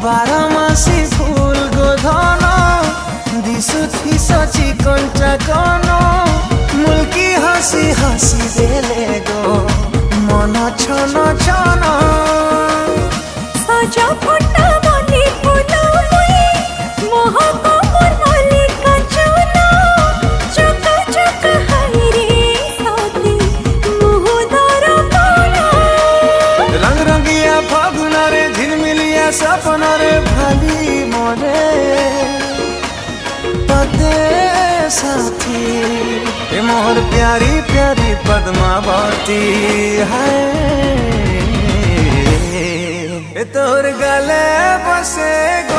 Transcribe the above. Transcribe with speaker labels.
Speaker 1: बारमासी फूल गोधन दिशुथी सची कंचा कन मुल्की हसी हसी देले गो मन छन छन
Speaker 2: सजा फुटा मनी फुला मुई मोहक मोर मल्लिका चुना चका चका हाय रे साथी मुह दर्पण
Speaker 1: रंग रंगिया फागुन रे झिलमिलिया सपन रे भाली मोरे पते साथी ए मोर प्यारी प्यारी पद्मावती है तोर गले बसे गो